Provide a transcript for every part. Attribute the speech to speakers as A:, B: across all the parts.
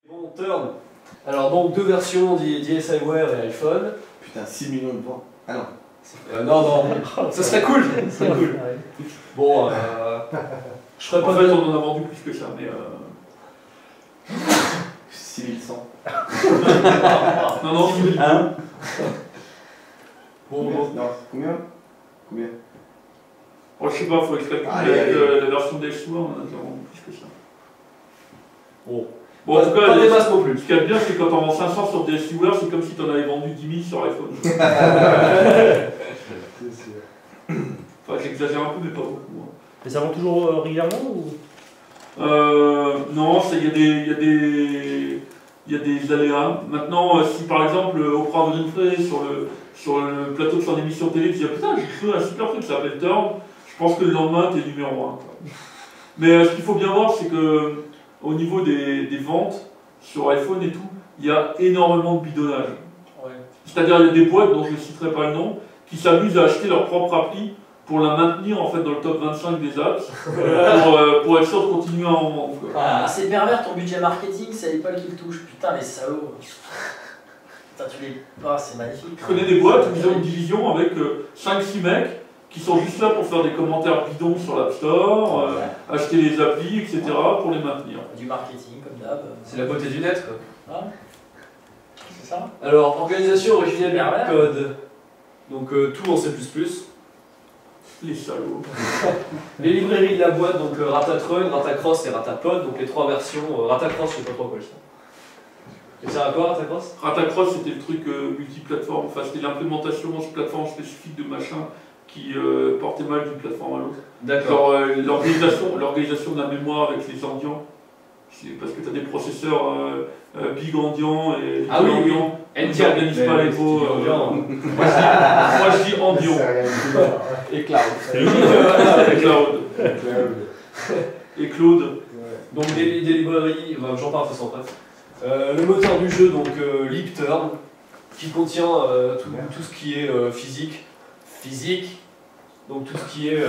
A: Bon, turn. Alors donc deux versions d'ISIWare et iPhone.
B: Putain, 6 millions de ventes. Ah non.
A: Non, ça serait cool. Ça serait cool. Bon, je ferais pas.
C: En fait, on en a vendu plus que ça, mais.
B: 6100.
C: Non, 6000.
B: Hein
A: Bon,
B: non, combien
C: Oh, je sais pas, faut expliquer
B: Allez.
C: la version d'Elseworld, on en a vendu plus que ça.
A: bon.
C: Bon, en tout cas,
A: Pas des masses non plus.
C: ce qu'il y a de bien, c'est que quand on vend 500 sur DSiWare, c'est comme si tu en avais vendu 10 000 sur iPhone. Enfin, j'exagère un peu, mais pas beaucoup. Hein.
D: Mais ça vend toujours régulièrement ou...
C: Non, il y a des aléas. Maintenant, si par exemple Oprah Winfrey sur le plateau de son émission télé dit putain, j'ai fait un super truc qui s'appelle Turn, je pense que le lendemain t'es numéro 1. Quoi. Mais ce qu'il faut bien voir, c'est que au niveau des ventes sur iPhone et tout, il y a énormément de bidonnage.
A: Ouais.
C: C'est-à-dire il y a des boîtes dont je ne citerai pas le nom qui s'amusent à acheter leur propre appli pour la maintenir en fait dans le top 25 des apps pour être sûr de continuer à en vendre. Quoi.
E: Ah, c'est pervers ton budget marketing, c'est l'épaule qui le touche. Putain, les salauds. Putain, tu les. Ah, c'est magnifique.
C: Je connais des boîtes où ils ont une division avec 5-6 mecs qui sont juste là pour faire des commentaires bidons sur l'App Store, acheter les applis, etc. pour les maintenir.
E: Du marketing, comme d'hab.
A: C'est la beauté du net, quoi.
E: Ah. C'est ça.
A: Alors, organisation originelle du
E: Pervers.
A: code. Donc tout en C++.
C: Les salauds.
A: Les librairies de la boîte, donc Ratatron, Ratacross et Ratapod, donc les trois versions. Ratacross, je sais pas trop quoi ça. Et ça sert à quoi Ratacross?
C: Ratacross, c'était le truc multiplateforme, enfin c'était l'implémentation plateforme spécifique de machin qui portait mal d'une plateforme à l'autre.
A: D'accord.
C: Genre l'organisation de la mémoire avec les endians, c'est parce que tu as des processeurs big endian et
A: Ah oui,
C: endian. Ils n'organisent pas les pots. Moi je dis endian.
A: Et Cloud.
C: Et Cloud. Et Claude.
A: Donc des librairies, j'en parle de toute façon bref. Le moteur du jeu, donc LibTurn, qui contient tout ce qui est physique, donc tout ce qui est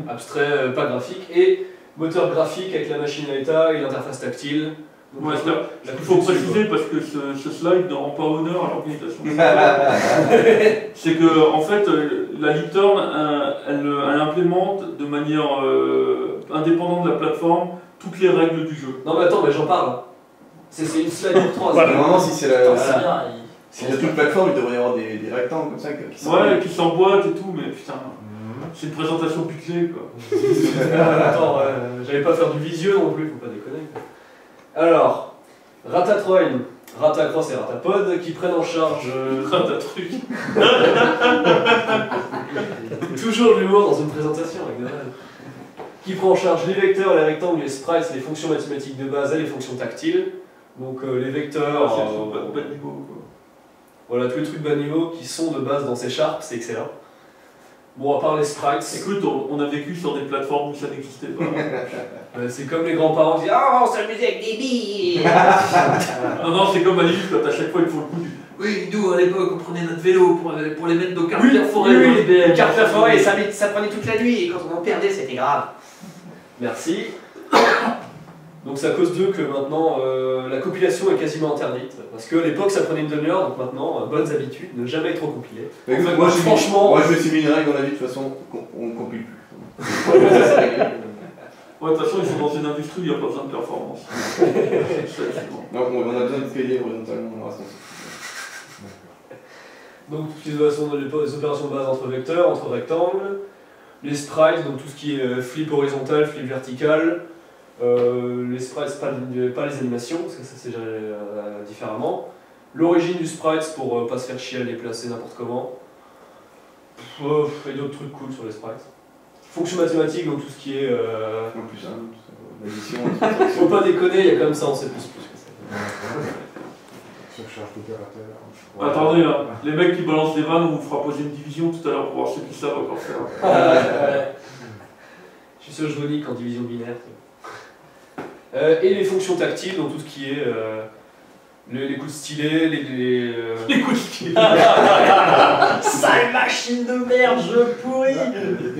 A: abstrait, pas graphique, et moteur graphique avec la machine à état et l'interface tactile. Donc,
C: Ouais, il faut préciser parce que ce slide ne rend pas honneur à l'organisation. C'est que en fait, la LibTurn, elle implémente de manière indépendante de la plateforme toutes les règles du jeu.
A: Non mais attends, mais j'en parle. C'est une slide pour 3.
B: Normalement, si c'est la.
E: C'est bien.
B: S'il y a toute la plateforme, il devrait y avoir des rectangles comme ça qui sont.
C: Ouais, qui s'emboîtent et tout, mais putain, c'est une présentation pixelée quoi.
A: Attends, j'allais pas faire du visieux non plus, faut pas déconner. Alors, Ratatron, Ratacross et Ratapod qui prennent en charge.
C: Ratatruc.
A: Toujours de l'humour dans une présentation avec Donald. Qui prend en charge les vecteurs, les rectangles, les sprites, les fonctions mathématiques de base et les fonctions tactiles. Donc les vecteurs.
C: C'est pas de niveau quoi.
A: Voilà, tous les trucs bas niveau qui sont de base dans C#, c'est excellent. Bon, à part les sprites.
C: Écoute, on a vécu sur des plateformes où ça n'existait pas.
A: C'est comme les grands-parents qui disent ah, on s'amusait avec des billes.
C: Non, c'est comme à l'île quand à chaque fois ils font le coup du. Oui, nous à l'époque on prenait notre vélo pour les mettre nos cartes perforées.
E: Oui, les cartes perforées, ça prenait toute la nuit et quand on en perdait, c'était grave.
A: Merci. Donc c'est à cause d'eux que maintenant la compilation est quasiment interdite. Parce qu'à l'époque ça prenait une demi-heure, donc maintenant, bonnes habitudes, ne jamais trop compiler.
B: Mais
A: En fait,
B: moi,
A: franchement.
B: je me suis mis une règle dans la vie de toute façon, on ne compile plus.
C: Ouais, de toute façon, ils sont dans une industrie où il n'y a pas besoin de performance.
B: Non, on a besoin de payer horizontalement, on reste ensemble.
A: Donc toutes les opérations de base entre vecteurs, entre rectangles, les sprites, donc tout ce qui est flip horizontal, flip vertical, les sprites, pas les animations, parce que ça c'est géré différemment. L'origine du sprite pour pas se faire chier à le déplacer n'importe comment. Et d'autres trucs cool sur les sprites. Fonctions mathématiques, donc tout ce qui est.
B: En plus, hein, l'addition.
A: Faut pas déconner, il y a quand même ça en C++.
F: Surcharge d'opérateur.
C: Attendez là, les mecs qui balancent des vannes, on vous fera poser une division tout à l'heure pour voir ceux qui savent encore faire.
A: Je suis sûr que je vonique en division binaire. Et les fonctions tactiles, donc tout ce qui est les coups de stylet,
C: Les coups de stylet.
E: Sale machine de merde, je pourris.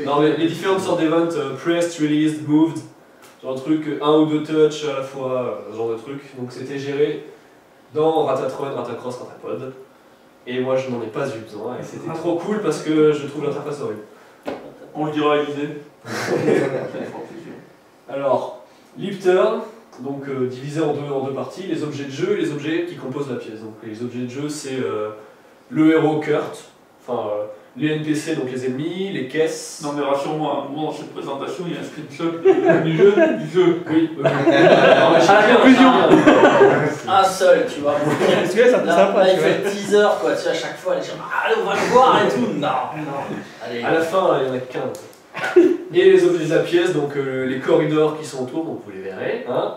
A: Non, mais les différentes sortes d'events, pressed, released, moved, Genre un truc, 1 ou 2 touches à la fois, ce genre de truc. Donc c'était géré dans Ratatron, Ratacross, Ratapod. Et moi je n'en ai pas eu besoin, et c'était trop cool parce que je trouve l'interface horrible.
C: On le dira à Élysée.
A: Alors, Leap Turn, donc divisé en deux parties, les objets de jeu et les objets qui composent la pièce. Donc les objets de jeu c'est le héros Kurt, enfin les NPC, donc les ennemis, les caisses.
C: Non mais rassure-moi, à un moment dans cette présentation, il y a un screenshot du jeu.
A: Oui,
E: À la conclusion. Un seul, tu vois.
D: Parce que là, c'est un peu
E: Là,
D: sympa,
E: là, il
D: tu
E: fait le teaser, quoi. Tu sais, à chaque fois, les gens, allez, on va le voir et tout. Non. Allez.
A: à la fin il y en a qu'un. Et les objets de la pièce, donc les corridors qui sont autour, donc vous les verrez. Hein.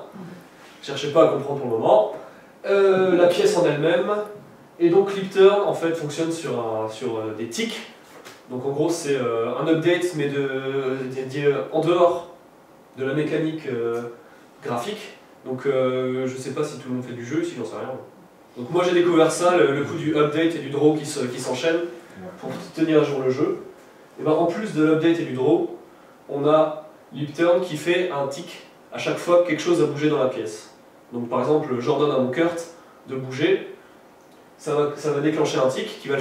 A: Cherchez pas à comprendre pour le moment. La pièce en elle-même. Et donc Leap Turn en fait fonctionne sur des tics. Donc en gros c'est un update mais en dehors de la mécanique graphique. Donc je sais pas si tout le monde fait du jeu, si j'en sais rien. Donc moi j'ai découvert ça, le coup du update et du draw qui s'enchaînent pour tenir à jour le jeu. Et ben, en plus de l'update et du draw, on a Leap Turn qui fait un tic à chaque fois que quelque chose a bougé dans la pièce. Donc par exemple j'ordonne à mon Kurt de bouger. Ça va déclencher un tic qui va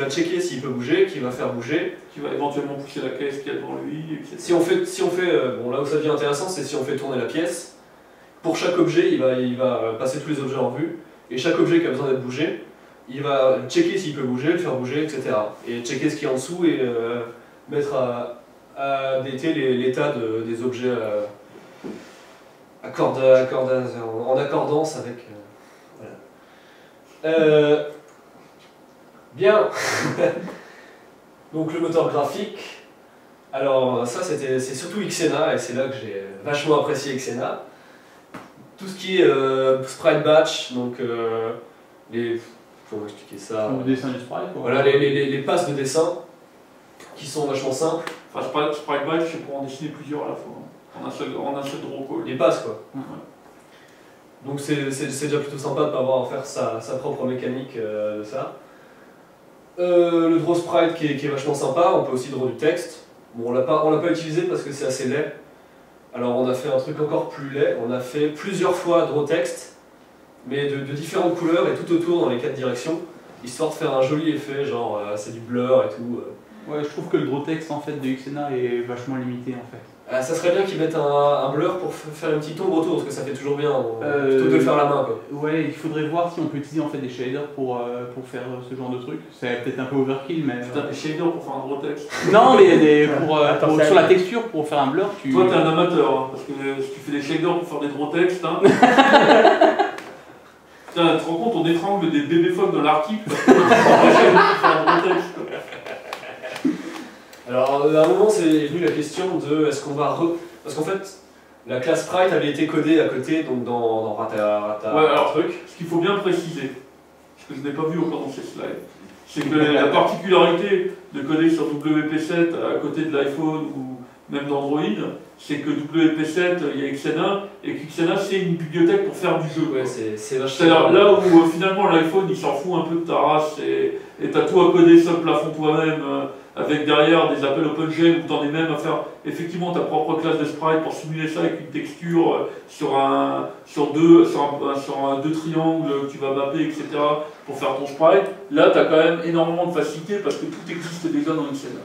A: checker s'il peut bouger, qui va faire bouger.
C: Qui va éventuellement pousser la caisse qu'il y a devant lui, etc.
A: Si on fait bon là où ça devient intéressant, c'est si on fait tourner la pièce. Pour chaque objet, il va passer tous les objets en vue, et chaque objet qui a besoin d'être bougé, il va checker s'il peut bouger, le faire bouger, etc. Et checker ce qui est en dessous et mettre à dater l'état des objets en accordance avec. Bien. Donc le moteur graphique. Alors ça c'est surtout Xena et c'est là que j'ai vachement apprécié Xena. Tout ce qui est sprite batch, donc comment expliquer ça,
F: Le dessin du sprite, quoi.
A: voilà les passes de dessin qui sont vachement simples.
C: Enfin, Sprite Batch, c'est pour en dessiner plusieurs à la fois. En un seul draw call.
A: Les passes quoi.
C: Ouais.
A: Donc c'est déjà plutôt sympa de ne pas avoir à faire sa propre mécanique de ça. Le draw sprite qui est vachement sympa, on peut aussi draw du texte. Bon, on l'a pas utilisé parce que c'est assez laid. Alors on a fait un truc encore plus laid, on a fait plusieurs fois draw texte, mais de différentes couleurs et tout autour dans les 4 directions, histoire de faire un joli effet, genre c'est du blur et tout.
F: Ouais, je trouve que le draw text en fait de Xena est vachement limité en fait.
A: Ça serait bien qu'ils mettent un blur pour faire une petite ombre autour, parce que ça fait toujours bien, plutôt que de le faire à la main quoi.
F: Ouais, il faudrait voir si on peut utiliser en fait des shaders pour faire ce genre de truc. C'est peut-être un peu overkill, mais.
C: Putain, des shaders pour faire un draw text.
F: Non, mais
D: Attends,
F: sur la texture, pour faire un blur, tu.
C: Toi, t'es un amateur, hein, parce que si tu fais des shaders pour faire des draw text, hein. Putain, tu te rends compte, on étrangle des bébés phones dans l'article parce que pour faire un draw text.
A: Alors à un moment c'est venu la question de est-ce qu'on va parce qu'en fait la classe sprite avait été codée à côté donc dans Rata
C: Ouais, alors,
A: truc.
C: Ce qu'il faut bien préciser, ce que je n'ai pas vu encore dans ces slides, c'est que la particularité de coder sur WP7 à côté de l'iPhone ou même d'Android, c'est que WP7 il y a Xena et que Xena c'est une bibliothèque pour faire du jeu.
A: Ouais, c'est vachement.
C: C'est-à-dire là où finalement l'iPhone il s'en fout un peu de ta race et t'as tout à coder sur le plafond toi-même avec derrière des appels OpenGL où t'en es même à faire effectivement ta propre classe de sprite pour simuler ça avec une texture sur deux triangles que tu vas mapper, etc. pour faire ton sprite. Là t'as quand même énormément de facilité parce que tout existe déjà dans Xena.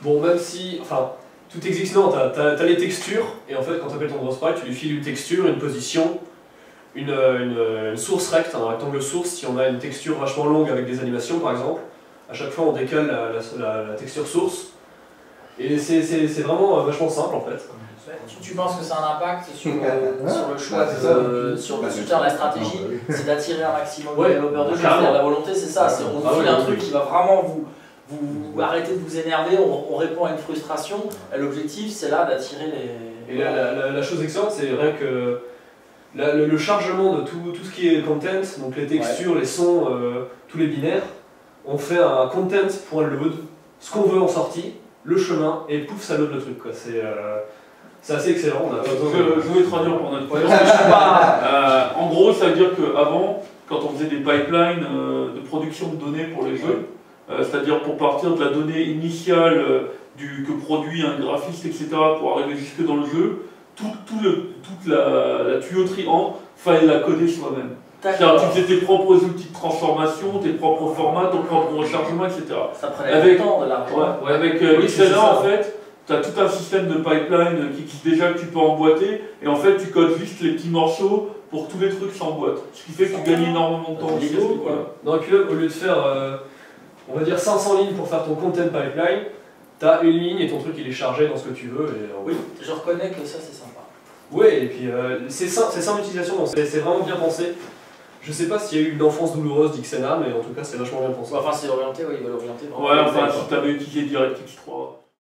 A: Bon, même si. Enfin, tout existe, non, t'as les textures, et en fait, quand t'appelles ton draw sprite, tu lui files une texture, une position, une source rect, un rectangle source, si on a une texture vachement longue avec des animations par exemple. À chaque fois, on décale la texture source, et c'est vraiment vachement simple en fait.
E: Tu penses que ça a un impact sur le choix, sur le soutien de la stratégie, c'est d'attirer un maximum de développeurs de jeux. La volonté, c'est ça, c'est on file un truc qui va vraiment vous arrêter de vous énerver, on répond à une frustration, et l'objectif c'est là d'attirer les...
A: Et la chose excellente, c'est rien que le chargement de tout ce qui est content, donc les textures, les sons, tous les binaires, on fait un content.load, ce qu'on veut en sortie, le chemin, et pouf, ça load le truc. C'est assez excellent. On a pas besoin
C: Je vais traduire pour notre
E: Ouais,
C: en gros, ça veut dire qu'avant, quand on faisait des pipelines de production de données pour les jeux, c'est-à-dire pour partir de la donnée initiale que produit un graphiste, etc., pour arriver jusque dans le jeu, toute la tuyauterie fallait la coder soi-même. C'est-à-dire que tu faisais tes propres outils de transformation, tes propres formats, ton propre rechargement, etc.
E: Ça prenait du temps de la
C: avec XLA, en fait, tu as tout un système de pipeline qui existe déjà que tu peux emboîter, et en fait, tu codes juste les petits morceaux pour que tous les trucs s'emboîtent. Ce qui fait que tu gagnes énormément de temps aussi.
A: Voilà. Non, et puis là, au lieu de faire, on va dire 500 lignes pour faire ton content pipeline, tu as une ligne et ton truc il est chargé dans ce que tu veux. Et,
E: oui, je reconnais que ça c'est sympa.
A: Oui, et puis c'est simple d'utilisation, donc c'est vraiment bien pensé. Je sais pas s'il y a eu une enfance douloureuse d'Ixena, mais en tout cas c'est vachement bien pensé.
E: Enfin c'est orienté, oui, il va l'orienter.
C: Ouais, enfin si tu avais utilisé DirectX 3.